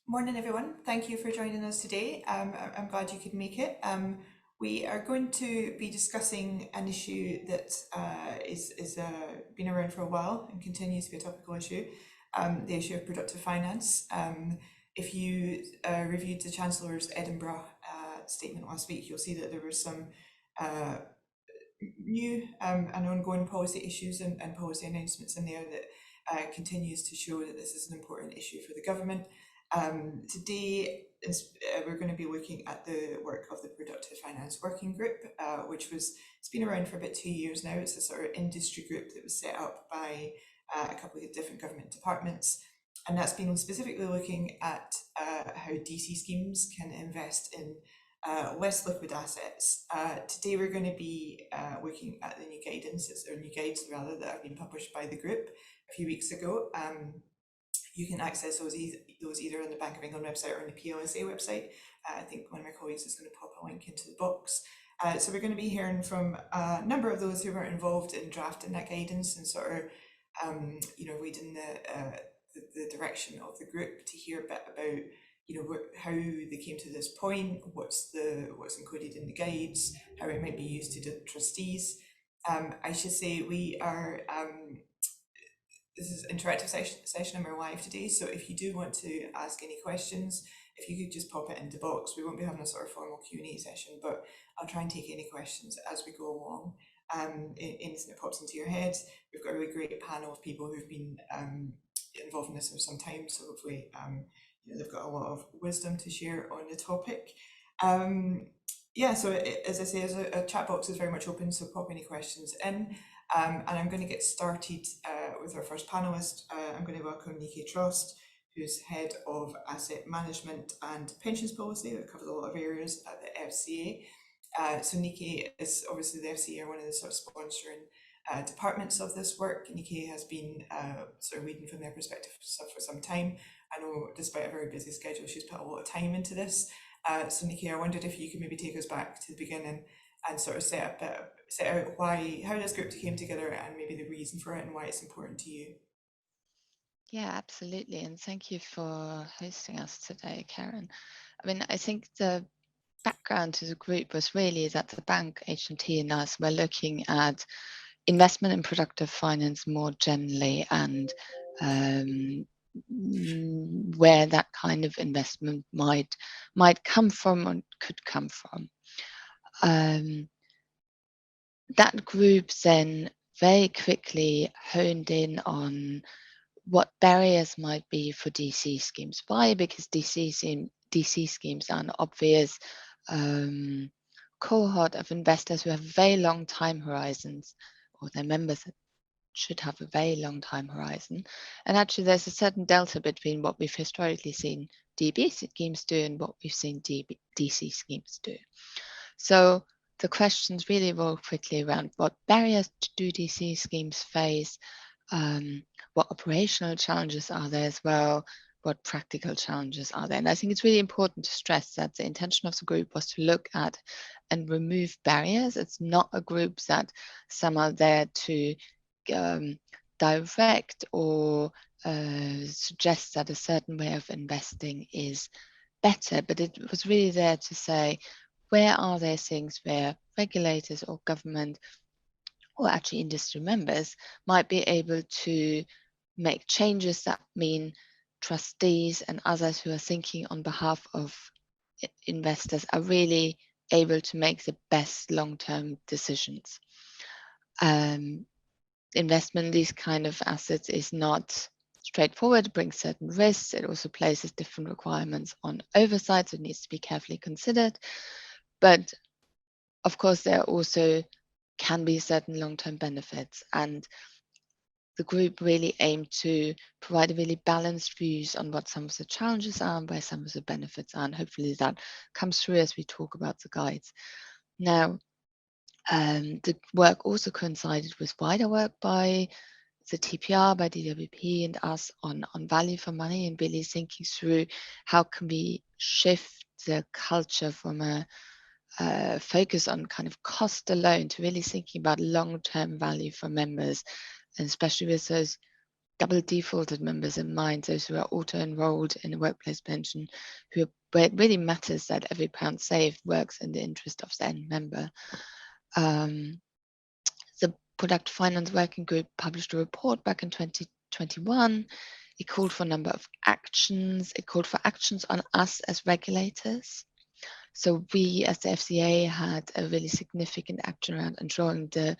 Morning, everyone. Thank you for joining us today. I'm glad you could make it. We are going to be discussing an issue that is been around for a while and continues to be a topical issue, the issue of productive finance. If you reviewed the Chancellor's Edinburgh statement last week, you'll see that there were some uh, new and ongoing policy issues and policy announcements in there that continues to show that this is an important issue for the government. Today, we're going to be looking at the work of the Productive Finance Working Group, it's been around for about 2 years now. It's a sort of industry group that was set up by a couple of different government departments. And that's been specifically looking at how DC schemes can invest in less liquid assets. Today we're going to be looking at the new guidance, or new guides rather, that have been published by the group a few weeks ago. You can access those either on the Bank of England website or on the PLSA website. I think one of my colleagues is going to pop a link into the box. So we're going to be hearing from a number of those who were involved in drafting that guidance and sort of, leading the direction of the group, to hear a bit about how they came to this point, what's included in the guides, how it might be used to the trustees. I should say we are this is interactive session and we're live today, so if you do want to ask any questions, if you could just pop it into the box. We won't be having a sort of formal Q&A session, but I'll try and take any questions as we go along. Anything that pops into your head. We've got a really great panel of people who've been involved in this for some time, so hopefully they've got a lot of wisdom to share on the topic. So as I say, as a chat box is very much open, so pop any questions in. And I'm going to get started with our first panellist. I'm going to welcome Nike Trost, who's Head of Asset Management and Pensions Policy, that covers a lot of areas at the FCA. So Nike is obviously, the FCA are one of the sort of sponsoring departments of this work. Nike has been sort of leading from their perspective for some time. I know despite a very busy schedule, she's put a lot of time into this. So Niki, I wondered if you could maybe take us back to the beginning and sort of set out how this group came together and maybe the reason for it and why it's important to you. Yeah, absolutely. And thank you for hosting us today, Karen. I mean, I think the background to the group was really that the bank, H&T, and us were looking at investment in productive finance more generally, and where that kind of investment might come from or could come from. That group then very quickly honed in on what barriers might be for DC schemes. Why? Because DC schemes are an obvious cohort of investors who have very long time horizons, or their members should have a very long time horizon. And actually, there's a certain delta between what we've historically seen DB schemes do and what we've seen DC schemes do. So the questions really revolve quickly around what barriers do DC schemes face, what operational challenges are there as well, what practical challenges are there. And I think it's really important to stress that the intention of the group was to look at and remove barriers. It's not a group that some are there to direct or suggest that a certain way of investing is better, but it was really there to say, where are there things where regulators or government or actually industry members might be able to make changes that mean trustees and others who are thinking on behalf of investors are really able to make the best long-term decisions. Investment in these kind of assets is not straightforward. It brings certain risks. It also places different requirements on oversight, so it needs to be carefully considered. But of course, there also can be certain long-term benefits, and the group really aimed to provide a really balanced views on what some of the challenges are and where some of the benefits are, and hopefully that comes through as we talk about the guides. Now, the work also coincided with wider work by the TPR, by DWP and us on value for money, and really thinking through how can we shift the culture from a focus on kind of cost alone to really thinking about long-term value for members, and especially with those double defaulted members in mind, those who are auto-enrolled in a workplace pension, where it really matters that every pound saved works in the interest of the end member. The Product Finance Working Group published a report back in 2021. It called for a number of actions. It called for actions on us as regulators. So we, as the FCA, had a really significant action around ensuring the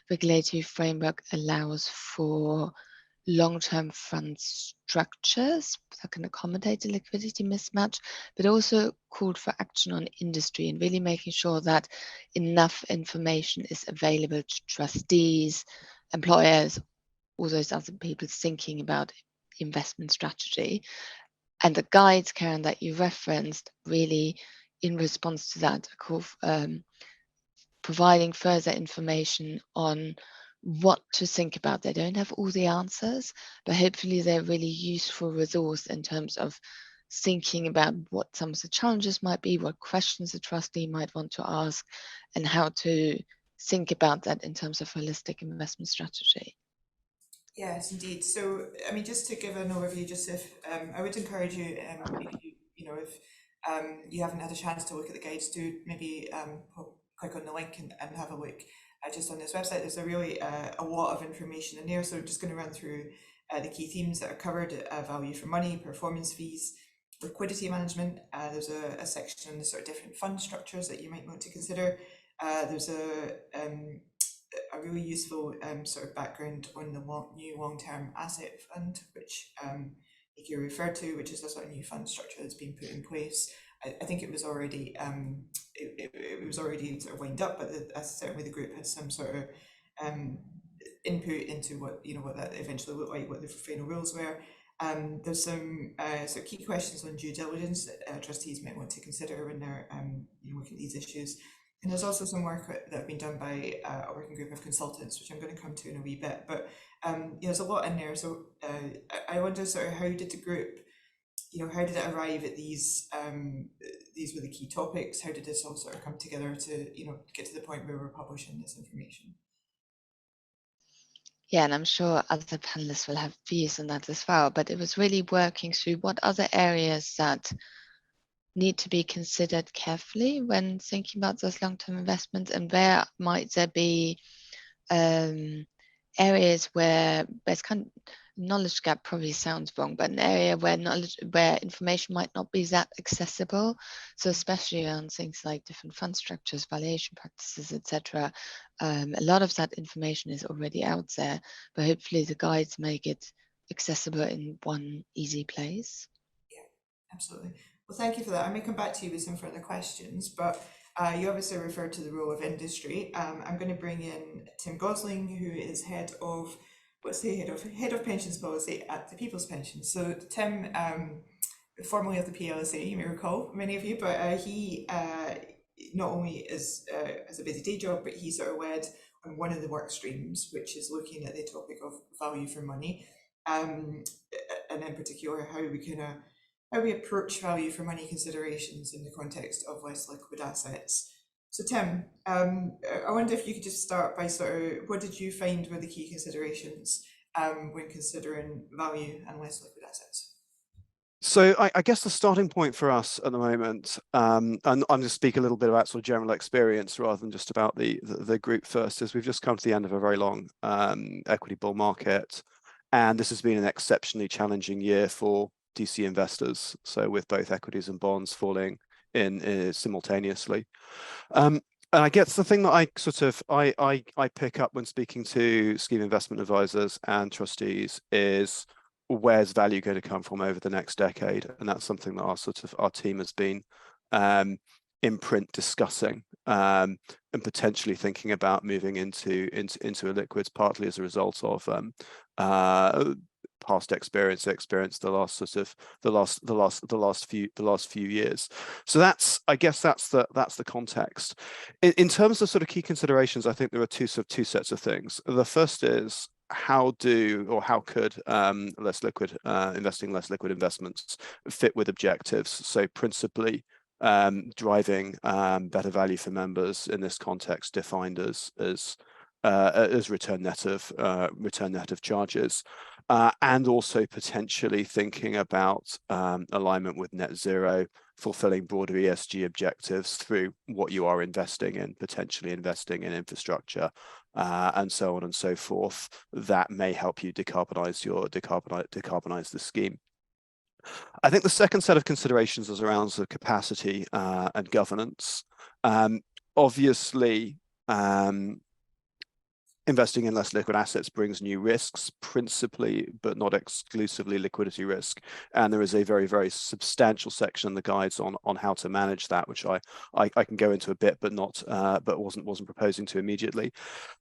regulatory framework allows for long-term fund structures that can accommodate a liquidity mismatch, but also called for action on industry and really making sure that enough information is available to trustees, employers, all those other people thinking about investment strategy. And the guides, Karen, that you referenced, really in response to that, providing further information on what to think about. They don't have all the answers, but hopefully they're a really useful resource in terms of thinking about what some of the challenges might be, what questions a trustee might want to ask, and how to think about that in terms of holistic investment strategy. Yes, indeed. So, I mean, just to give an overview, just if I would encourage you, if you haven't had a chance to look at the guides, do maybe click on the link and have a look just on this website. There's a lot of information in there. So, I'm just going to run through the key themes that are covered: value for money, performance fees, liquidity management. There's a section on the sort of different fund structures that you might want to consider. There's a really useful sort of background on the new long-term asset fund, which you referred to, which is a sort of new fund structure that's been put in place. I think it was already it was already sort of wound up, but certainly the group had some sort of input into what what that eventually looked like, what the final rules were. There's some sort of key questions on due diligence that trustees might want to consider when they're looking at these issues. And there's also some work that have been done by a working group of consultants, which I'm going to come to in a wee bit. But there's a lot in there. So I wonder sort of how did the group, how did it arrive at these? These were the key topics. How did this all sort of come together to get to the point where we're publishing this information? Yeah, and I'm sure other panelists will have views on that as well. But it was really working through what other areas that need to be considered carefully when thinking about those long-term investments, and where might there be areas where there's kind of knowledge gap, probably sounds wrong, but an area where information might not be that accessible. So especially on things like different fund structures, valuation practices, etc. A lot of that information is already out there, but hopefully the guides make it accessible in one easy place. Yeah, absolutely. Well, thank you for that. I may come back to you with some further questions, but you obviously referred to the role of industry. I'm going to bring in Tim Gosling, who is head of head of pensions policy at the People's Pension. So Tim, formerly of the PLSA, you may recall, many of you, but he not only has a busy day job, but he sort of led on one of the work streams, which is looking at the topic of value for money, and in particular how we approach value for money considerations in the context of less liquid assets. So Tim, I wonder if you could just start by sort of what did you find were the key considerations when considering value and less liquid assets? So I guess the starting point for us at the moment, and I'm going to speak a little bit about sort of general experience rather than just about the group first, is we've just come to the end of a very long equity bull market, and this has been an exceptionally challenging year for DC investors. So with both equities and bonds falling in simultaneously. And I guess the thing that I pick up when speaking to scheme investment advisors and trustees is, where's value going to come from over the next decade? And that's something that our team has been in print discussing and potentially thinking about moving into a liquids, partly as a result of past experience the last few years. So that's, I guess that's the context. In terms of sort of key considerations, I think there are two sets of things. The first is, how could investing less liquid investments fit with objectives? So principally driving better value for members in this context, defined as return net of charges. and also potentially thinking about alignment with net zero, fulfilling broader ESG objectives through what you are investing in, potentially investing in infrastructure, and so on and so forth. That may help you decarbonize the scheme. I think the second set of considerations is around the capacity and governance. Obviously, investing in less liquid assets brings new risks, principally, but not exclusively, liquidity risk. And there is a very, very substantial section in the guides on how to manage that, which I can go into a bit, but wasn't proposing to immediately.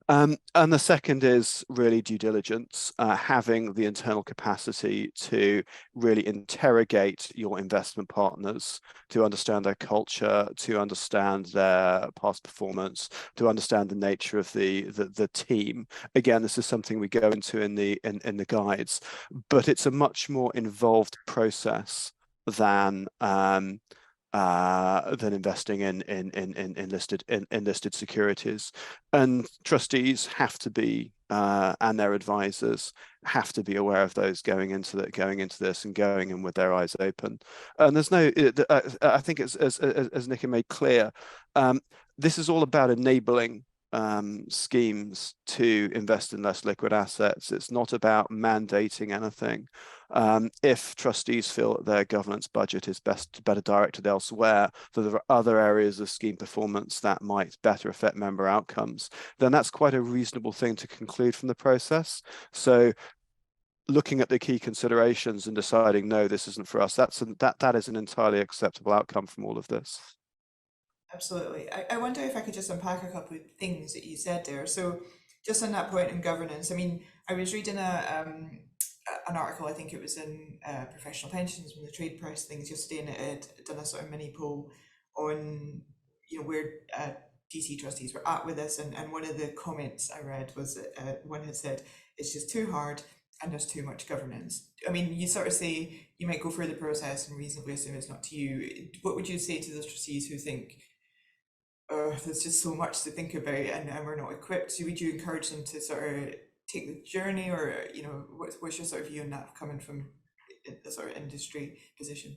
And the second is really due diligence, having the internal capacity to really interrogate your investment partners, to understand their culture, to understand their past performance, to understand the nature of the team. Again, this is something we go into in the guides, but it's a much more involved process than investing in listed securities. And trustees have to be and their advisors have to be aware of those going into this and going in with their eyes open. And there's no, I think it's as Nicky made clear, this is all about enabling schemes to invest in less liquid assets. It's not about mandating anything. If trustees feel that their governance budget is better directed elsewhere, that there are other areas of scheme performance that might better affect member outcomes, then that's quite a reasonable thing to conclude from the process. So looking at the key considerations and deciding, no, this isn't for us, that is an entirely acceptable outcome from all of this. Absolutely. I wonder if I could just unpack a couple of things that you said there. So just on that point in governance, I mean, I was reading an article, I think it was in Professional Pensions, from the trade press things yesterday, and it had done a sort of mini poll on, where DC trustees were at with this, and one of the comments I read was that one had said, it's just too hard and there's too much governance. I mean, you sort of say you might go through the process and reasonably assume it's not to you. What would you say to those trustees who think, there's just so much to think about and we're not equipped? So would you encourage them to sort of take the journey, or what's your sort of view on that coming from the sort of industry position?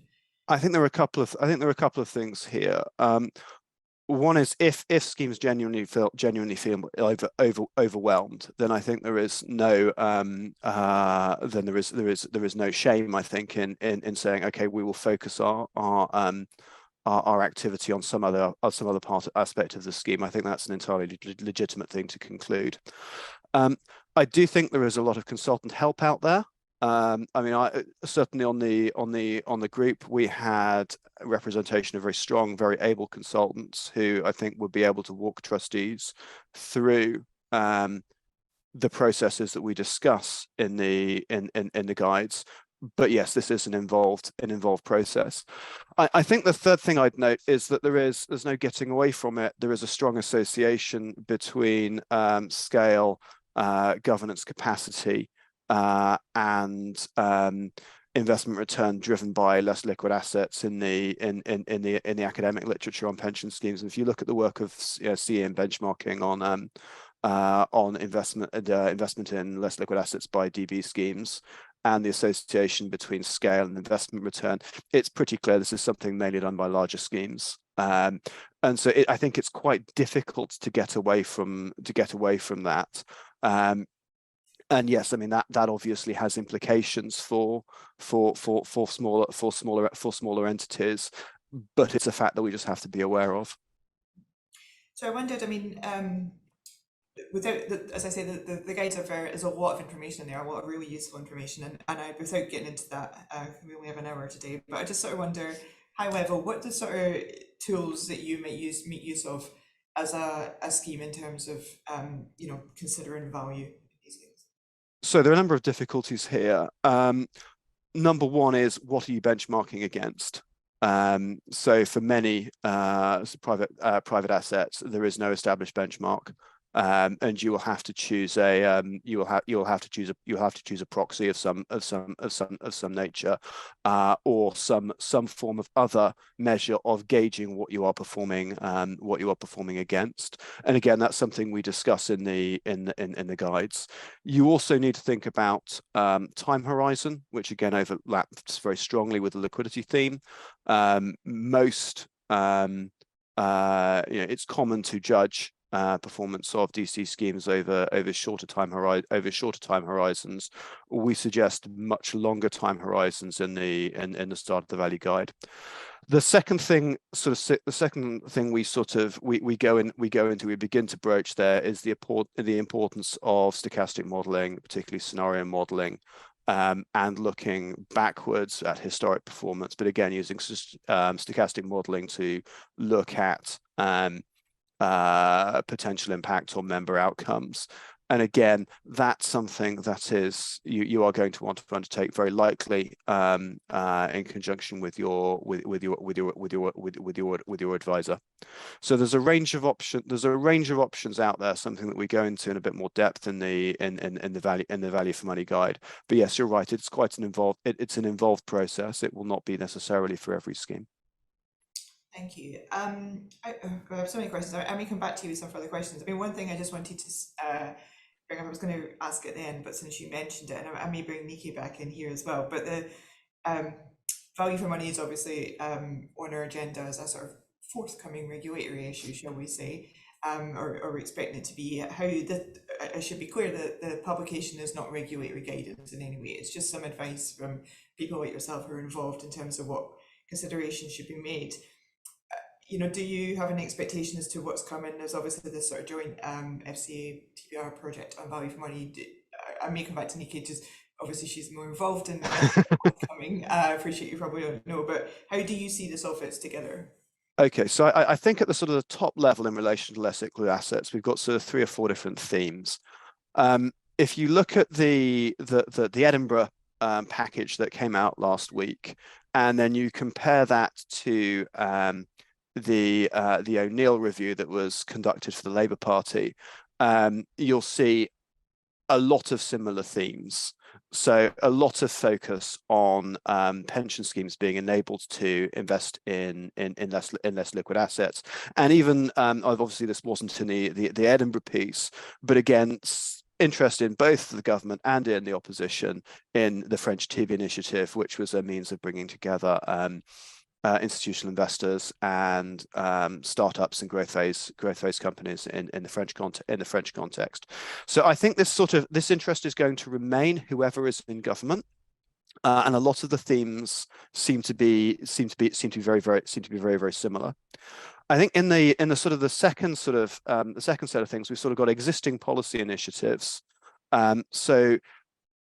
I think there are a couple of things here. One is if schemes genuinely feel overwhelmed, then I think there is no no shame, I think, in saying, okay, we will focus our activity on some other aspect of the scheme. I think that's an entirely legitimate thing to conclude. I do think there is a lot of consultant help out there. I mean, certainly on the group, we had a representation of very strong, very able consultants who I think would be able to walk trustees through the processes that we discuss in the guides. But yes, this is an involved process. I think the third thing I'd note is that there's no getting away from it. There is a strong association between scale, governance capacity, and investment return driven by less liquid assets in the academic literature on pension schemes. And if you look at the work of CE and benchmarking on investment in less liquid assets by DB schemes, and the association between scale and investment return, it's pretty clear this is something mainly done by larger schemes. And so I think it's quite difficult to get away from that. And yes, I mean that obviously has implications for smaller entities, but it's a fact that we just have to be aware of. So I wondered, I mean, as I say, the guides there's a lot of information in there, a lot of really useful information, and without getting into that, we only have an hour today, but I just sort of wonder, high level, what the sort of tools that you make use of as a scheme in terms of considering value in these things? So there are a number of difficulties here. Number one is, what are you benchmarking against? So for many private assets, there is no established benchmark. and you will have to choose a you'll have to choose a proxy of some nature, or some form of other measure of gauging what you are performing against. And again, that's something we discuss in the guides. You also need to think about time horizon, which again overlaps very strongly with the liquidity theme. It's common to judge performance of DC schemes over shorter time horizons. We suggest much longer time horizons in the start of the value guide. The second thing we begin to broach there is the importance of stochastic modeling, particularly scenario modeling, and looking backwards at historic performance, but again using stochastic modeling to look at potential impact on member outcomes. And again, that's something that is you are going to want to undertake very likely in conjunction with your advisor. So there's a range of options out there. Something that we go into in a bit more depth in the value for money guide. But yes, you're right. It's quite an involved process. It will not be necessarily for every scheme. Thank you. I have so many questions. I may come back to you with some further questions. I mean, one thing I just wanted to bring up, I was going to ask at the end, but since you mentioned it, and I may bring Nike back in here as well, but the value for money is obviously on our agenda as a sort of forthcoming regulatory issue, shall we say, or we're expecting it to be. I should be clear that the publication is not regulatory guidance in any way. It's just some advice from people like yourself who are involved in terms of what considerations should be made. Do you have an expectation as to what's coming? There's obviously this sort of joint FCA TBR project on value for money. I may come back to Niki, just obviously she's more involved in what's coming. I appreciate you probably don't know, but how do you see this all fits together? Okay, so I think at the sort of the top level in relation to less liquid assets, we've got sort of 3 or 4 different themes. If you look at the Edinburgh package that came out last week, and then you compare that to the O'Neill review that was conducted for the Labour Party, you'll see a lot of similar themes. So a lot of focus on pension schemes being enabled to invest in less liquid assets, and even obviously this wasn't in the Edinburgh piece, but again, interest in both the government and in the opposition in the French TV initiative, which was a means of bringing together institutional investors and startups and growth phase companies in the French context. So I think this interest is going to remain, whoever is in government, and a lot of the themes seem to be very similar. I think in the sort of the second set of things, we've sort of got existing policy initiatives. So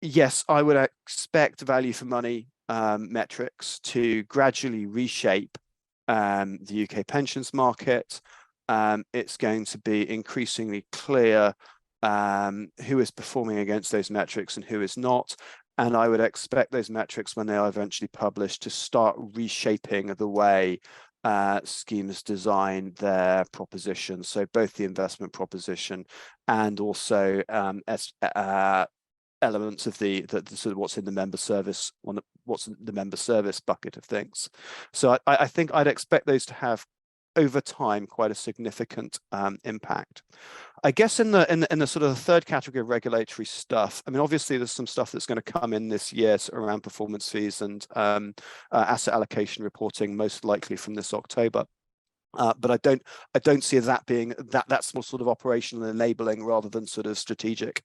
yes, I would expect value for money metrics to gradually reshape the UK pensions market. It's going to be increasingly clear who is performing against those metrics and who is not. And I would expect those metrics, when they are eventually published, to start reshaping the way schemes design their proposition. So both the investment proposition and also elements of the sort of what's in the member service bucket of things. So I think I'd expect those to have over time quite a significant impact. I guess in the sort of the third category of regulatory stuff, I mean, obviously there's some stuff that's going to come in this year around performance fees and asset allocation reporting, most likely from this October. But I don't see that being that's more sort of operational and enabling rather than sort of strategic.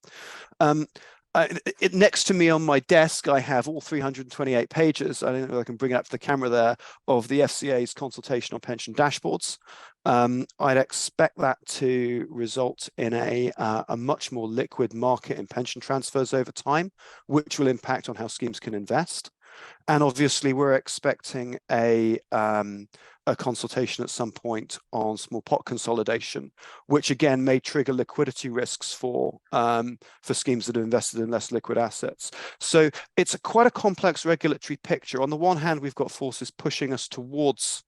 Next to me on my desk, I have all 328 pages. I don't know if I can bring it up to the camera there, of the FCA's consultation on pension dashboards. I'd expect that to result in a much more liquid market in pension transfers over time, which will impact on how schemes can invest. And obviously, we're expecting a consultation at some point on small pot consolidation, which again may trigger liquidity risks for schemes that are invested in less liquid assets. So it's quite a complex regulatory picture. On the one hand, we've got forces pushing us towards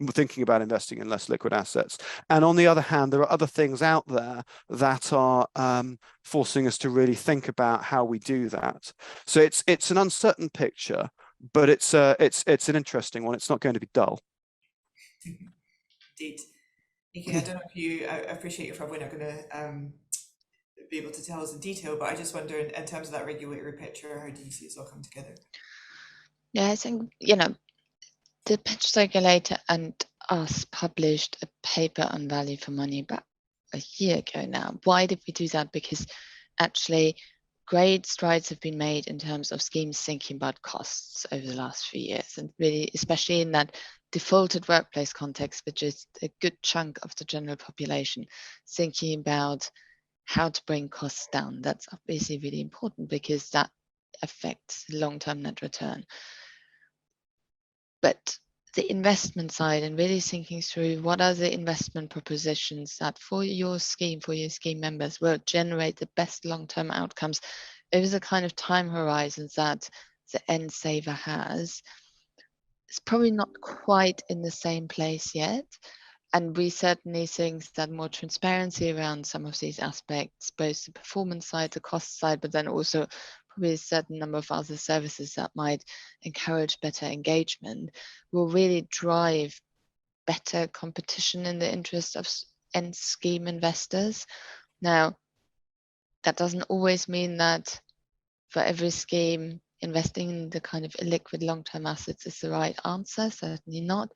thinking about investing in less liquid assets. And on the other hand, there are other things out there that are forcing us to really think about how we do that. So it's an uncertain picture, but it's an interesting one. It's not going to be dull. Indeed. Nikki, I don't know if you, I appreciate you're probably not going to be able to tell us in detail, but I just wonder in terms of that regulatory picture, how do you see it all come together? Yeah, I think, you know, the pensions regulator and us published a paper on value for money about a year ago now. Why did we do that? Because actually great strides have been made in terms of schemes thinking about costs over the last few years, and really, especially in that defaulted workplace context, which is a good chunk of the general population, thinking about how to bring costs down. That's obviously really important because that affects long-term net return. But the investment side and really thinking through what are the investment propositions that for your scheme members will generate the best long-term outcomes over the kind of time horizons that the end saver has, it's probably not quite in the same place yet. And we certainly think that more transparency around some of these aspects, both the performance side, the cost side, but then also probably a certain number of other services that might encourage better engagement, will really drive better competition in the interest of end scheme investors. Now, that doesn't always mean that for every scheme, investing in the kind of illiquid long-term assets is the right answer, certainly not.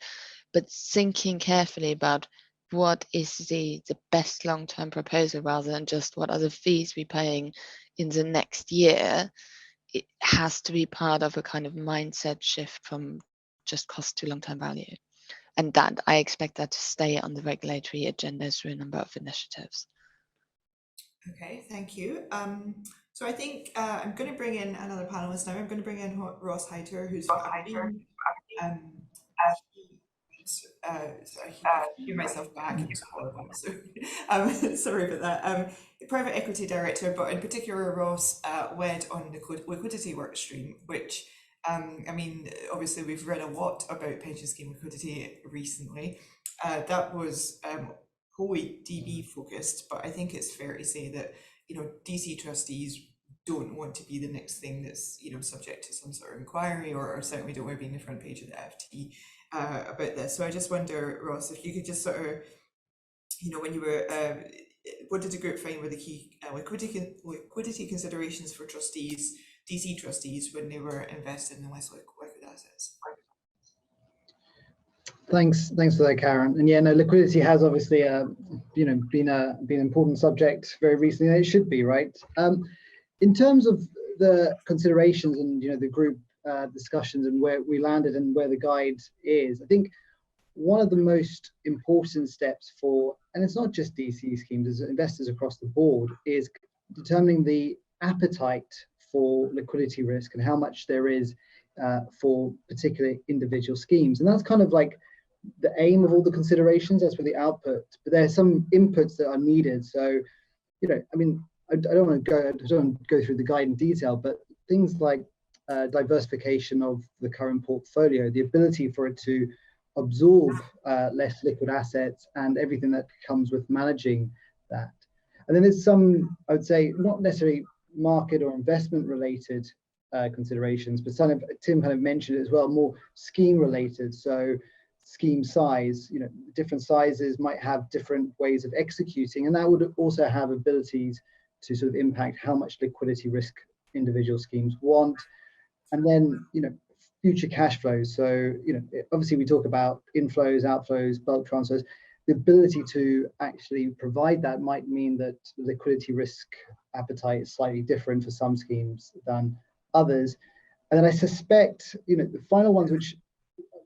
But thinking carefully about what is the best long-term proposal rather than just what are the fees we're paying in the next year, it has to be part of a kind of mindset shift from just cost to long-term value. And that I expect that to stay on the regulatory agenda through a number of initiatives. Okay, thank you. So I think I'm going to bring in another panelist now. I'm going to bring in Ross Hayter, who's sorry, I hear myself back. It was horrible. So sorry about that. Private equity director, but in particular, Ross led on the liquidity work stream, which I mean, obviously we've read a lot about pension scheme liquidity recently. That was wholly DB focused, but I think it's fair to say that, you know, DC trustees don't want to be the next thing that's, you know, subject to some sort of inquiry, or certainly don't want to be in the front page of the FT about this. So I just wonder, Ross, if you could just sort of, you know, when you were, what did the group find were the key liquidity considerations for trustees, DC trustees, when they were invested in less liquid assets? Thanks for that, Karen. And yeah, no, liquidity has obviously, you know, been an important subject very recently. And it should be, right? In terms of the considerations and, you know, the group discussions and where we landed and where the guide is, I think one of the most important steps for, and it's not just DC schemes, as investors across the board, is determining the appetite for liquidity risk and how much there is for particular individual schemes. And that's kind of like the aim of all the considerations. That's for the output, but there are some inputs that are needed. So, you know, I mean, I don't want to go through the guide in detail, but things like diversification of the current portfolio, the ability for it to absorb less liquid assets and everything that comes with managing that. And then there's some, I would say, not necessarily market or investment related considerations, but some of, Tim kind of mentioned it as well, more scheme related. So scheme size, you know, different sizes might have different ways of executing, and that would also have abilities to sort of impact how much liquidity risk individual schemes want. And then, you know, future cash flows. So, you know, obviously we talk about inflows, outflows, bulk transfers. The ability to actually provide that might mean that liquidity risk appetite is slightly different for some schemes than others. And then I suspect, you know, the final ones which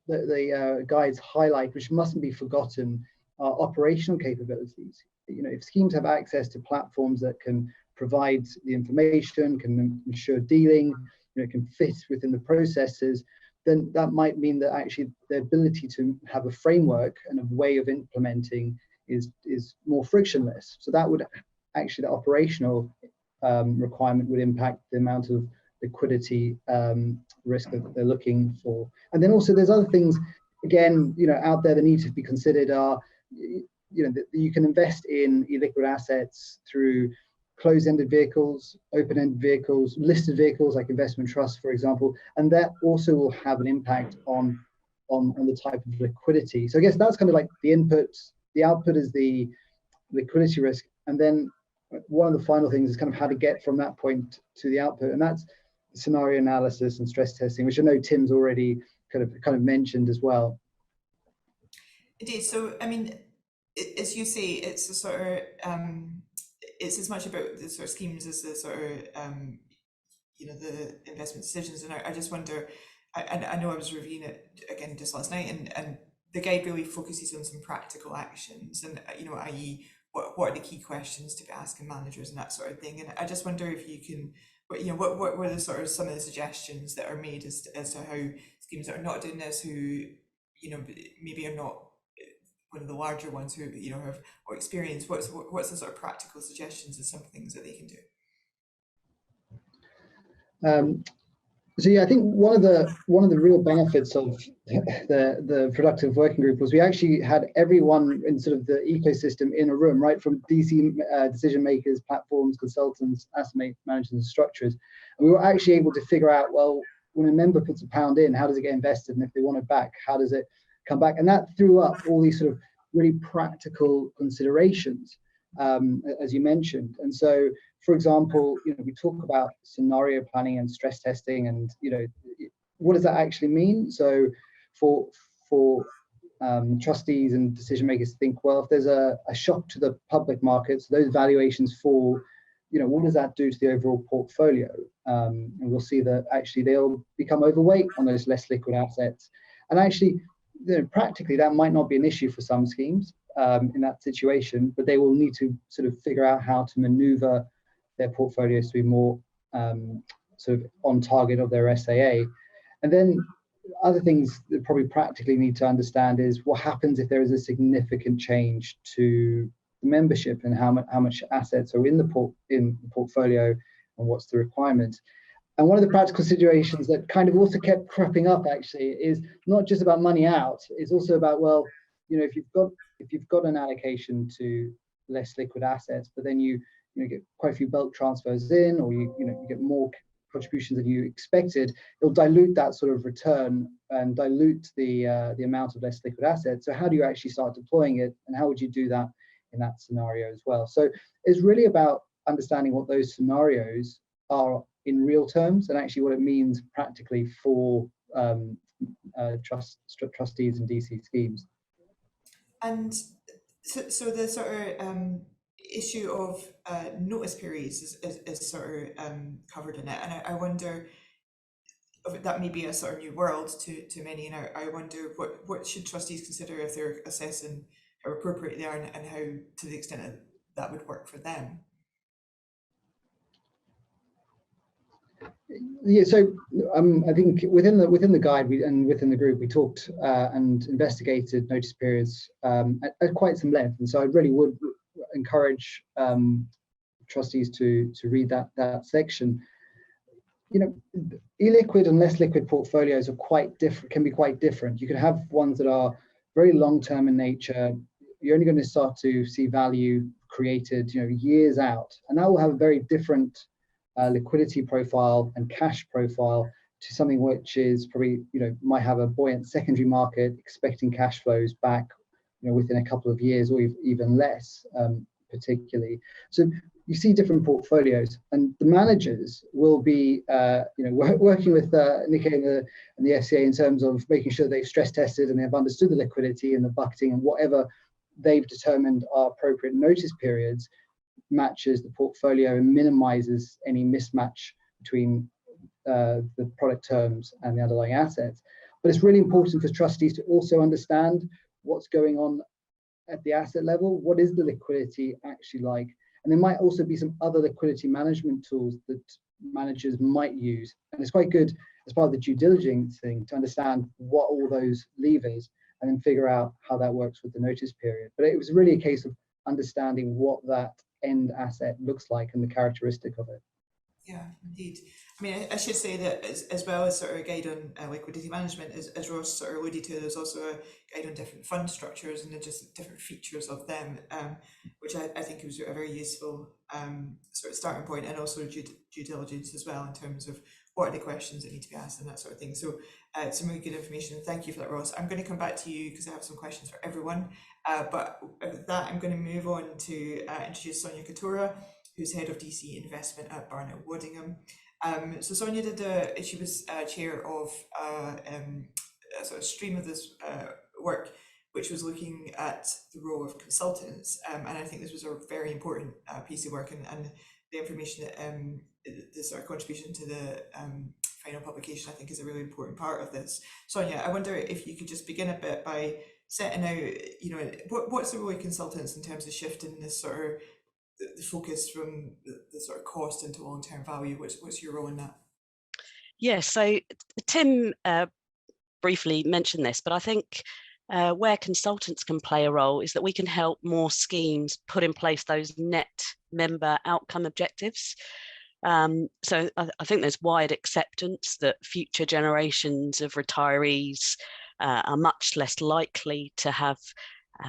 the guides highlight, which mustn't be forgotten, are operational capabilities. You know, if schemes have access to platforms that can provide the information, can ensure dealing, you know, can fit within the processes, then that might mean that actually the ability to have a framework and a way of implementing is more frictionless. So that would actually, the operational requirement would impact the amount of liquidity risk that they're looking for. And then also there's other things again, out there that need to be considered are, that you can invest in illiquid assets through closed-ended vehicles, open-ended vehicles, listed vehicles like investment trusts, for example, and that also will have an impact on the type of liquidity. So I guess that's kind of like the input. The output is the liquidity risk, and then one of the final things is kind of how to get from that point to the output, and that's scenario analysis and stress testing, which I know Tim's already kind of mentioned as well. Indeed. So I mean, as you say, it's a sort of it's as much about the sort of schemes as the sort of the investment decisions. And I just wonder, I know I was reviewing it again just last night, and the guide really focuses on some practical actions, and i.e. what are the key questions to be asking managers and that sort of thing. And I just wonder if you can, what were the sort of some of the suggestions that are made as to how schemes that are not doing this, who maybe are not one of the larger ones, who have or experience, what's the sort of practical suggestions of some things that they can do? So yeah, I think one of the real benefits of the productive working group was we actually had everyone in sort of the ecosystem in a room, right, from DC decision makers, platforms, consultants, asset managers, and structurers, and we were actually able to figure out, well, when a member puts £1 in, how does it get invested, and if they want it back, how does it come back? And that threw up all these sort of really practical considerations, as you mentioned. And so, for example, we talk about scenario planning and stress testing, and what does that actually mean? So for trustees and decision makers to think, well, if there's a shock to the public markets, those valuations fall, what does that do to the overall portfolio? And we'll see that actually they'll become overweight on those less liquid assets. And actually, practically that might not be an issue for some schemes in that situation, but they will need to sort of figure out how to maneuver their portfolios to be more sort of on target of their SAA. And then other things that probably practically need to understand is what happens if there is a significant change to the membership, and how much assets are in the portfolio, and what's the requirement. And one of the practical situations that kind of also kept cropping up actually is not just about money out, it's also about, well, if you've got an allocation to less liquid assets, but then you get quite a few bulk transfers in, or you get more contributions than you expected, it'll dilute that sort of return and dilute the amount of less liquid assets. So how do you actually start deploying it, and how would you do that in that scenario as well? So it's really about understanding what those scenarios are in real terms, and actually what it means practically for trustees and DC schemes. And so the sort of issue of notice periods is sort of covered in it, and I wonder if that may be a sort of new world to many, and I wonder what should trustees consider if they're assessing how appropriate they are, and how, to the extent that would work for them. Yeah, so I think within the guide and within the group, we talked and investigated notice periods at quite some length, and so I really would encourage trustees to read that section. Illiquid and less liquid portfolios are can be quite different. You can have ones that are very long-term in nature. You're only going to start to see value created, years out, and that will have a very different liquidity profile and cash profile to something which is probably, might have a buoyant secondary market, expecting cash flows back, within a couple of years or even less, particularly. So you see different portfolios, and the managers will be, working with Nike and the FCA in terms of making sure they've stress tested and they've understood the liquidity and the bucketing, and whatever they've determined are appropriate notice periods matches the portfolio and minimizes any mismatch between the product terms and the underlying assets. But it's really important for trustees to also understand what's going on at the asset level. What is the liquidity actually like? And there might also be some other liquidity management tools that managers might use. And it's quite good as part of the due diligence thing to understand what all those levers, and then figure out how that works with the notice period. But it was really a case of understanding what that end asset looks like and the characteristic of it. Yeah, indeed. I mean, I should say that as well as sort of a guide on liquidity management, as Ross sort of alluded to, there's also a guide on different fund structures and just different features of them, which I think was a very useful sort of starting point, and also due diligence as well in terms of what are the questions that need to be asked and that sort of thing. So some really good information. Thank you for that, Ross. I'm going to come back to you because I have some questions for everyone. But with that, I'm going to move on to introduce Sonia Kataora, who's head of DC investment at Barnett Waddingham. So Sonia she was chair of a sort of stream of this work, which was looking at the role of consultants. And I think this was a very important piece of work, and the information that the sort of contribution to the final publication, I think, is a really important part of this. Sonia, I wonder if you could just begin a bit by setting out, what's the role of consultants in terms of shifting this sort of the focus from the sort of cost into long-term value. What's your role in that? Yeah, so Tim briefly mentioned this, but I think where consultants can play a role is that we can help more schemes put in place those net member outcome objectives. So I think there's wide acceptance that future generations of retirees are much less likely to have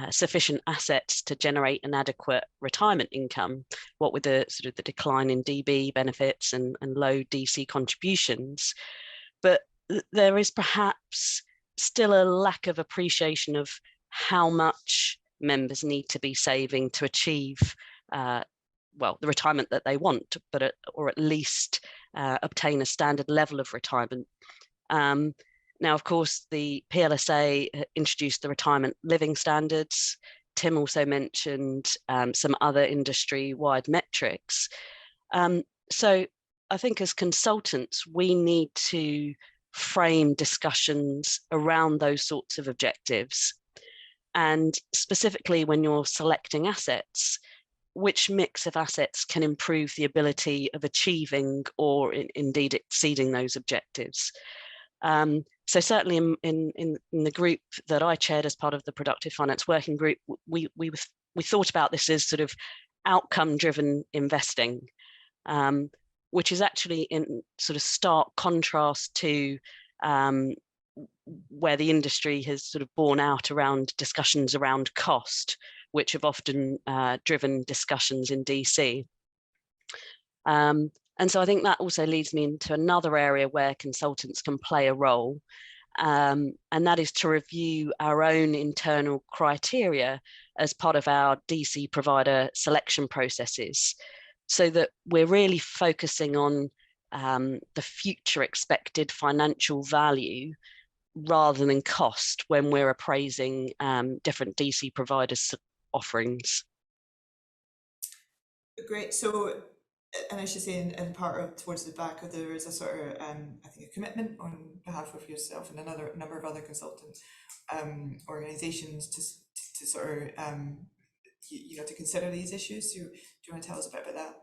sufficient assets to generate an adequate retirement income, what with the sort of the decline in DB benefits and low DC contributions. But there is perhaps still a lack of appreciation of how much members need to be saving to achieve well, the retirement that they want, but or at least obtain a standard level of retirement. Now, of course, the PLSA introduced the retirement living standards. Tim also mentioned some other industry-wide metrics. So I think as consultants, we need to frame discussions around those sorts of objectives. And specifically when you're selecting assets, which mix of assets can improve the ability of achieving or indeed exceeding those objectives. So certainly in the group that I chaired as part of the Productive Finance Working Group, we thought about this as sort of outcome-driven investing, which is actually in sort of stark contrast to where the industry has sort of borne out around discussions around cost, which have often driven discussions in DC. And so I think that also leads me into another area where consultants can play a role, and that is to review our own internal criteria as part of our DC provider selection processes, so that we're really focusing on the future expected financial value rather than cost when we're appraising different DC providers' offerings. Great. So, and I should say in part of towards the back of there is a sort of I think a commitment on behalf of yourself and another number of other consultants organizations to sort of to consider these issues. So do you want to tell us a bit about that?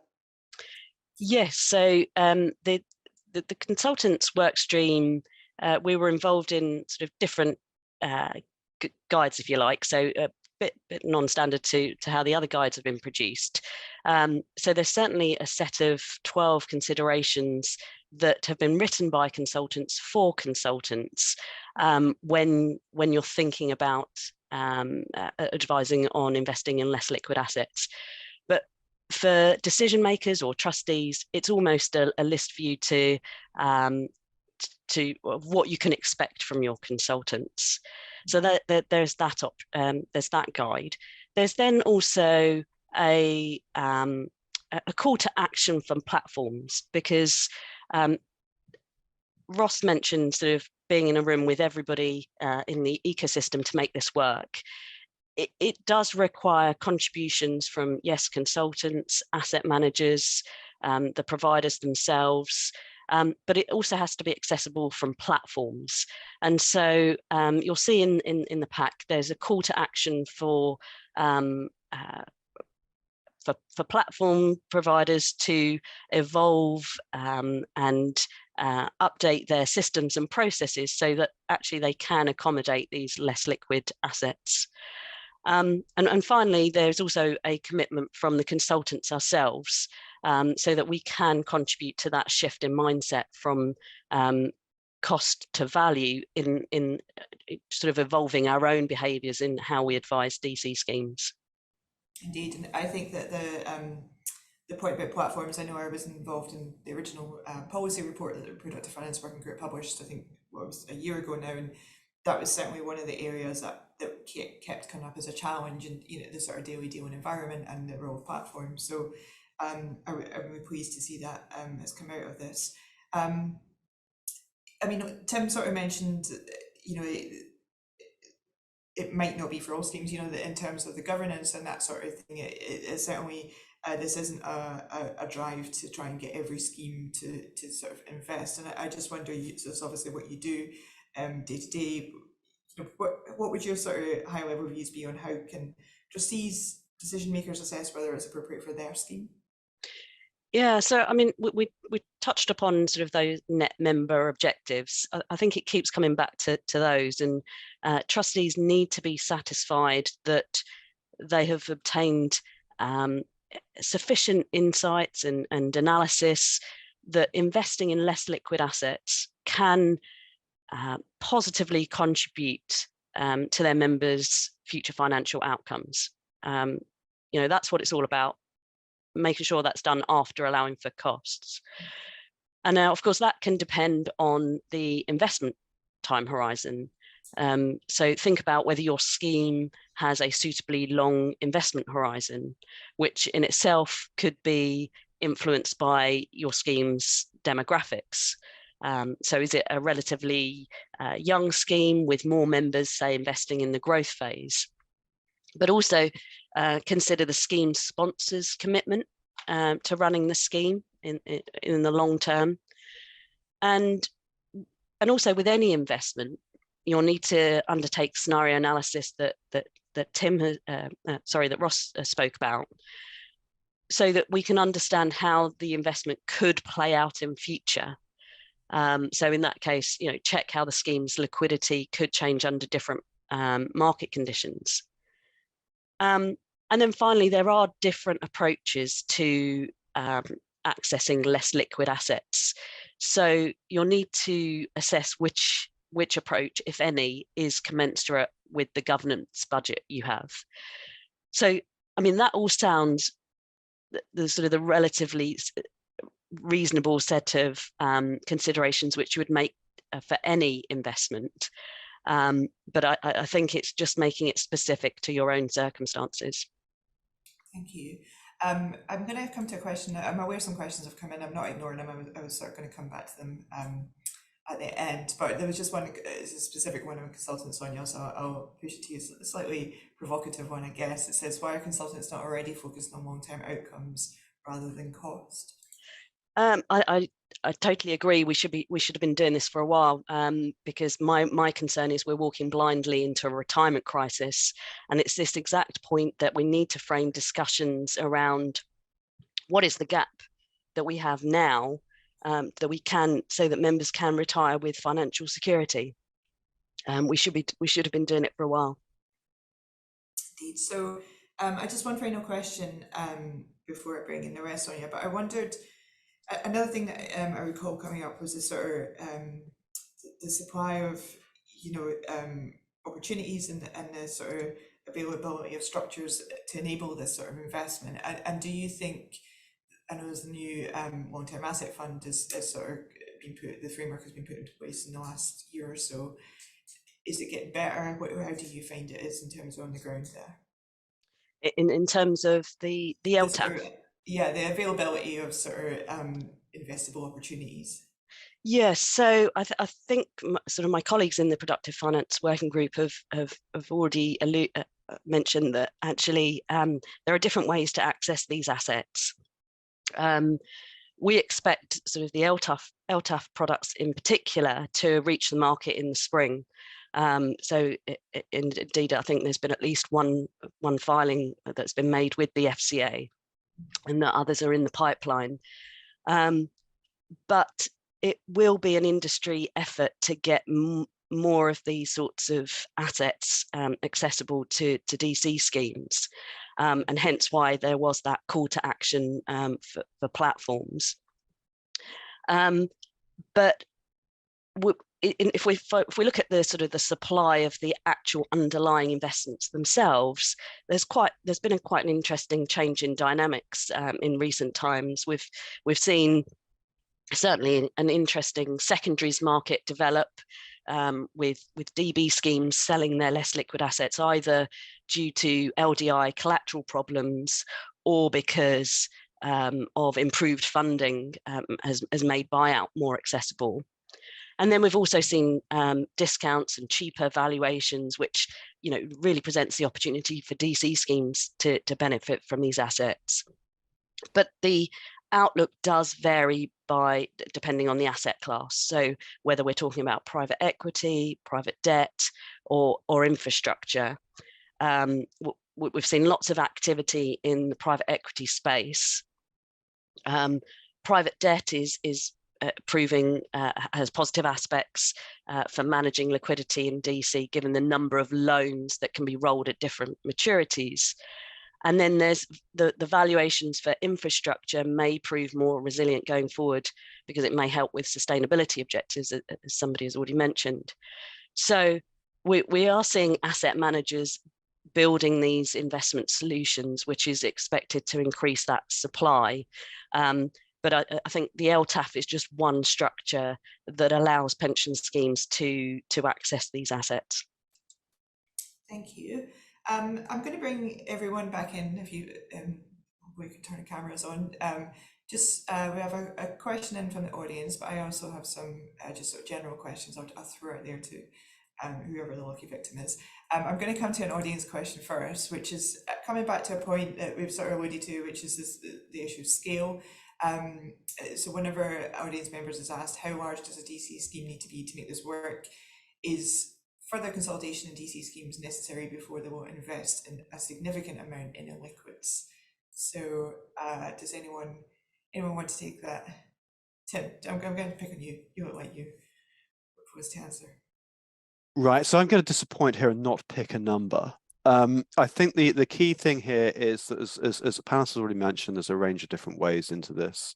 Yes. So the consultants work stream, we were involved in sort of different guides, if you like. So bit non-standard to how the other guides have been produced. So there's certainly a set of 12 considerations that have been written by consultants for consultants when you're thinking about advising on investing in less liquid assets. But for decision makers or trustees, it's almost a list for you to what you can expect from your consultants. So there's that guide. There's then also a call to action from platforms, because Ross mentioned sort of being in a room with everybody in the ecosystem to make this work. It does require contributions from, yes, consultants, asset managers, the providers themselves, but it also has to be accessible from platforms. And so you'll see in the pack, there's a call to action for platform providers to evolve and update their systems and processes so that actually they can accommodate these less liquid assets. And finally, there's also a commitment from the consultants ourselves so that we can contribute to that shift in mindset from cost to value in sort of evolving our own behaviours in how we advise DC schemes. Indeed, and I think that the point about platforms, I know I was involved in the original policy report that the Productive Finance Working Group published, I think it was a year ago now, and that was certainly one of the areas that kept coming up as a challenge, and the sort of daily dealing environment and the role of platforms. So I'm really pleased to see that has come out of this. I mean, Tim sort of mentioned, it might not be for all schemes, that in terms of the governance and that sort of thing, it certainly, this isn't a drive to try and get every scheme to sort of invest. And I just wonder, so it's obviously what you do day to day, what would your sort of high level views be on how can trustees, decision makers assess whether it's appropriate for their scheme? Yeah, so I mean, we touched upon sort of those net member objectives. I think it keeps coming back to those, and trustees need to be satisfied that they have obtained sufficient insights and analysis that investing in less liquid assets can positively contribute to their members' future financial outcomes. That's what it's all about, making sure that's done after allowing for costs. And now, of course, that can depend on the investment time horizon. So think about whether your scheme has a suitably long investment horizon, which in itself could be influenced by your scheme's demographics. So is it a relatively young scheme with more members, say, investing in the growth phase? But also consider the scheme sponsor's commitment to running the scheme in the long term. And also with any investment, you'll need to undertake scenario analysis that Ross spoke about, so that we can understand how the investment could play out in future. So in that case, check how the scheme's liquidity could change under different market conditions. And then finally, there are different approaches to accessing less liquid assets. So you'll need to assess which approach, if any, is commensurate with the governance budget you have. So, I mean, that all sounds the relatively reasonable set of considerations which you would make for any investment. But I think it's just making it specific to your own circumstances. Thank you. I'm going to come to a question. I'm aware some questions have come in. I'm not ignoring them. I was sort of going to come back to them at the end, but there was just one, it's a specific one on consultant, Sonia, so I'll push it to you. A slightly provocative one, I guess. It says, why are consultants not already focused on long-term outcomes rather than cost? I totally agree. We should have been doing this for a while, because my concern is we're walking blindly into a retirement crisis, and it's this exact point that we need to frame discussions around what is the gap that we have now, that we can, so that members can retire with financial security. We should have been doing it for a while. Indeed. So I just one final question before I bring in the rest, Sonia, but I wondered, another thing that I recall coming up was the sort of the supply of opportunities and the sort of availability of structures to enable this sort of investment. And do you think, I know there's a new long-term asset fund has sort of been put, the framework has been put into place in the last year or so. Is it getting better? How do you find it is in terms of on the ground there? In terms of the LTAF? Yeah, the availability of sort of investable opportunities. Yes, so I think sort of my colleagues in the Productive Finance Working Group have already mentioned that actually there are different ways to access these assets. We expect sort of the LTAF products in particular to reach the market in the spring. So indeed, I think there's been at least one filing that's been made with the FCA, and the others are in the pipeline. But it will be an industry effort to get more of these sorts of assets accessible to DC schemes. and hence why there was that call to action for platforms. But if we look at the sort of the supply of the actual underlying investments themselves, there's been quite an interesting change in dynamics in recent times. We've seen certainly an interesting secondaries market develop, with DB schemes selling their less liquid assets either due to LDI collateral problems or because of improved funding has made buyout more accessible. And then we've also seen discounts and cheaper valuations, which really presents the opportunity for DC schemes to benefit from these assets. But the outlook does vary depending on the asset class. So whether we're talking about private equity, private debt, or infrastructure. We've seen lots of activity in the private equity space. Private debt is proving has positive aspects for managing liquidity in DC, given the number of loans that can be rolled at different maturities. And then there's the valuations for infrastructure may prove more resilient going forward because it may help with sustainability objectives, as somebody has already mentioned. So we are seeing asset managers building these investment solutions, which is expected to increase that supply. But I think the LTAF is just one structure that allows pension schemes to access these assets. Thank you. I'm going to bring everyone back in. If you, we can turn the cameras on. We have a question in from the audience, but I also have some just sort of general questions I'll throw out there to whoever the lucky victim is. I'm going to come to an audience question first, which is coming back to a point that we've sort of alluded to, which is the issue of scale. So one of our audience members has asked, how large does a DC scheme need to be to make this work? Is further consolidation in DC schemes necessary before they will invest in a significant amount in illiquids? So does anyone want to take that? Tim, I'm going to pick on you. You look like you were supposed to answer. Right, so I'm going to disappoint here and not pick a number. I think the key thing here is that, as Panos has already mentioned, there's a range of different ways into this.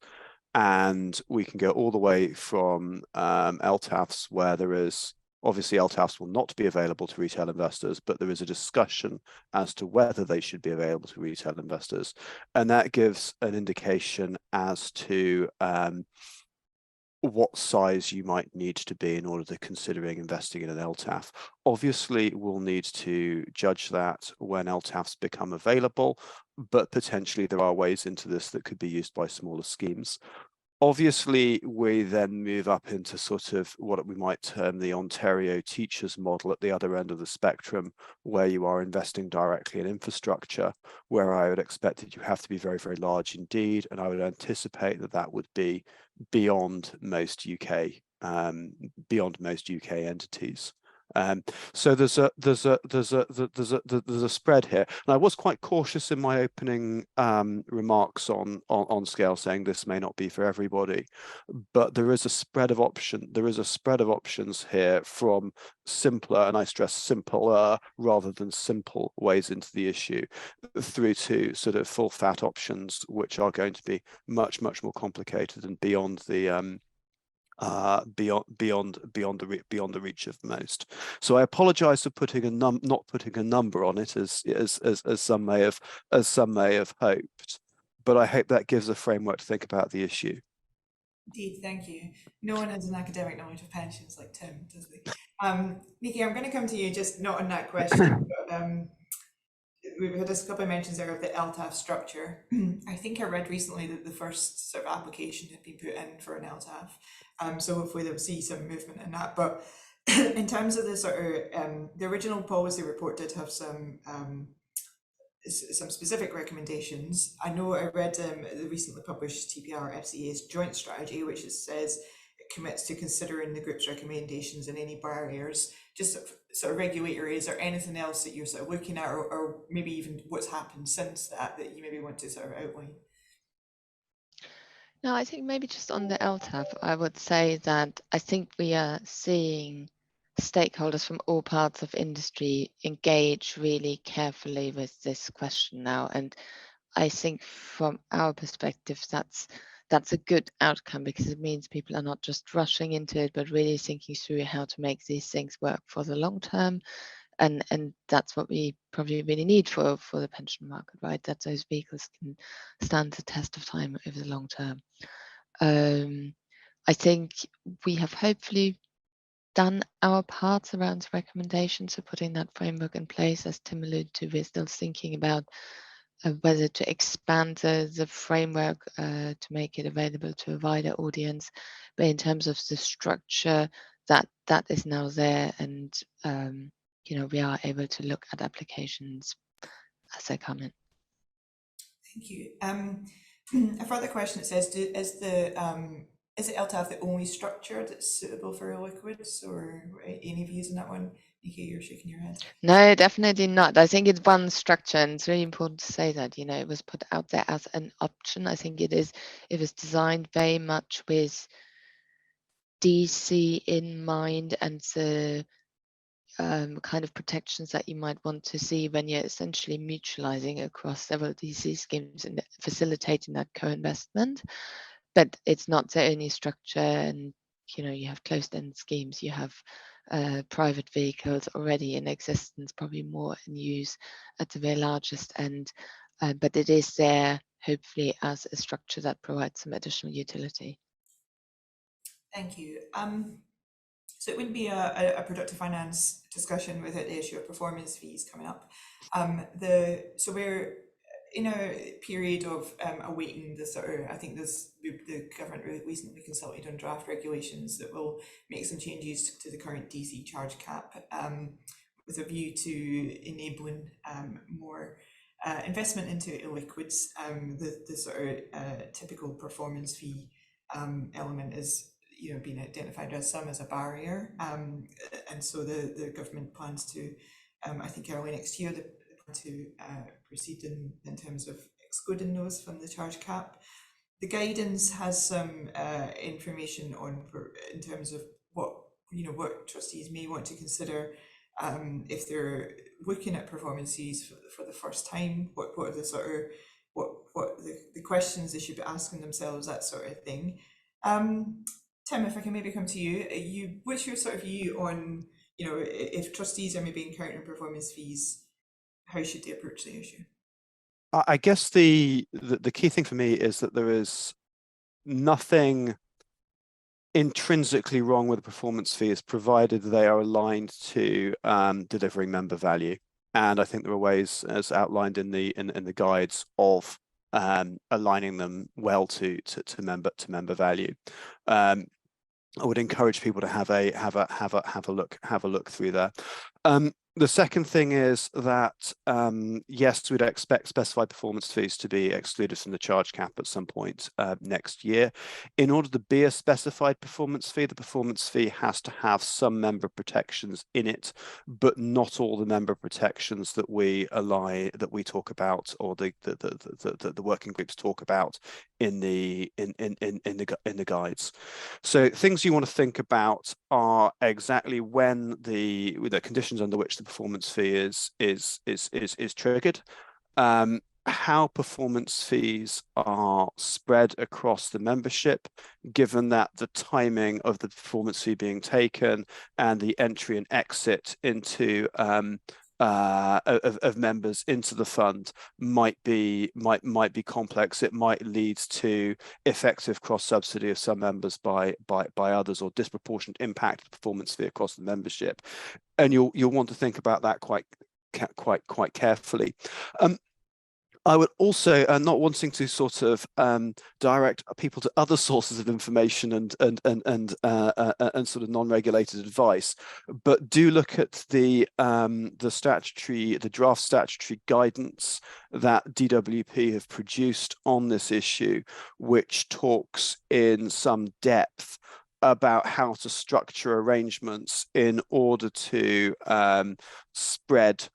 And we can go all the way from LTAFs, where there is, obviously LTAFs will not be available to retail investors, but there is a discussion as to whether they should be available to retail investors. And that gives an indication as to what size you might need to be in order to considering investing in an LTAF. Obviously, we'll need to judge that when LTAFs become available, but potentially there are ways into this that could be used by smaller schemes. Obviously, we then move up into sort of what we might term the Ontario teachers model at the other end of the spectrum, where you are investing directly in infrastructure, where I would expect that you have to be very, very large indeed. And I would anticipate that that would be beyond most UK entities. So there's a spread here, and I was quite cautious in my opening remarks on scale, saying this may not be for everybody, but there is a spread of options here, from simpler, and I stress simpler rather than simple, ways into the issue, through to sort of full fat options, which are going to be much more complicated and beyond the beyond the reach of most. So I apologize for not putting a number on it, as some may have hoped, but I hope that gives a framework to think about the issue. Indeed, thank you. No one has an academic knowledge of pensions like Tim, does he? Nikki, I'm going to come to you, just not on that question, but we've had a couple of mentions there of the LTAF structure. I think I read recently that the first sort of application had been put in for an LTAF. So hopefully they'll see some movement in that. But in terms of the sort of the original policy report did have some specific recommendations. I know I read the recently published TPR FCA's joint strategy, which says it commits to considering the group's recommendations and any barriers. Just sort of regulatory, is there anything else that you're sort of looking at, or maybe even what's happened since that you maybe want to sort of outline? No, I think maybe just on the LTAF, I would say that I think we are seeing stakeholders from all parts of industry engage really carefully with this question now. And I think from our perspective, that's a good outcome, because it means people are not just rushing into it, but really thinking through how to make these things work for the long term. And that's what we probably really need for the pension market, right? That those vehicles can stand the test of time over the long term. I think we have hopefully done our parts around recommendations for putting that framework in place. As Tim alluded to, we're still thinking about whether to expand the framework to make it available to a wider audience. But in terms of the structure, that is now there, and we are able to look at applications as they come in. Thank you. A further question, it says, is the LTAF the only structure that's suitable for liquids, or any views on that one? Nikki, you're shaking your head. No, definitely not. I think it's one structure, and it's really important to say that, it was put out there as an option. I think it was designed very much with DC in mind, and the kind of protections that you might want to see when you're essentially mutualizing across several DC schemes and facilitating that co-investment. But it's not the only structure, and you have closed-end schemes, you have private vehicles already in existence, probably more in use at the very largest end, but it is there hopefully as a structure that provides some additional utility. Thank you. So it wouldn't be a productive finance discussion without the issue of performance fees coming up. So we're in a period of awaiting the sort of, I think the government recently consulted on draft regulations that will make some changes to the current DC charge cap, with a view to enabling more investment into illiquids. The sort of typical performance fee element is being identified as a barrier, and so the government plans to, I think early next year, they plan to proceed in terms of excluding those from the charge cap. The guidance has some information in terms of what trustees may want to consider if they're looking at performance fees for the first time. What are the sort of what the questions they should be asking themselves, that sort of thing. Tim, if I can maybe come to you, what's your sort of view on, if trustees are maybe encountering performance fees, how should they approach the issue? I guess the key thing for me is that there is nothing intrinsically wrong with the performance fees, provided they are aligned to delivering member value. And I think there are ways, as outlined in the guides, of aligning them well to member value. I would encourage people to have a look through that. The second thing is that yes, we'd expect specified performance fees to be excluded from the charge cap at some point next year. In order to be a specified performance fee, the performance fee has to have some member protections in it, but not all the member protections that we talk about, or the working groups talk about in the guides. So things you want to think about are exactly when the conditions under which the performance fee is triggered, how performance fees are spread across the membership, given that the timing of the performance fee being taken and the entry and exit into of members into the fund might be complex. It might lead to effective cross subsidy of some members by others, or disproportionate impact of the performance fee across the membership, and you'll want to think about that quite carefully. I would also, not wanting to sort of direct people to other sources of information and sort of non-regulated advice, but do look at the draft statutory guidance that DWP have produced on this issue, which talks in some depth about how to structure arrangements in order to spread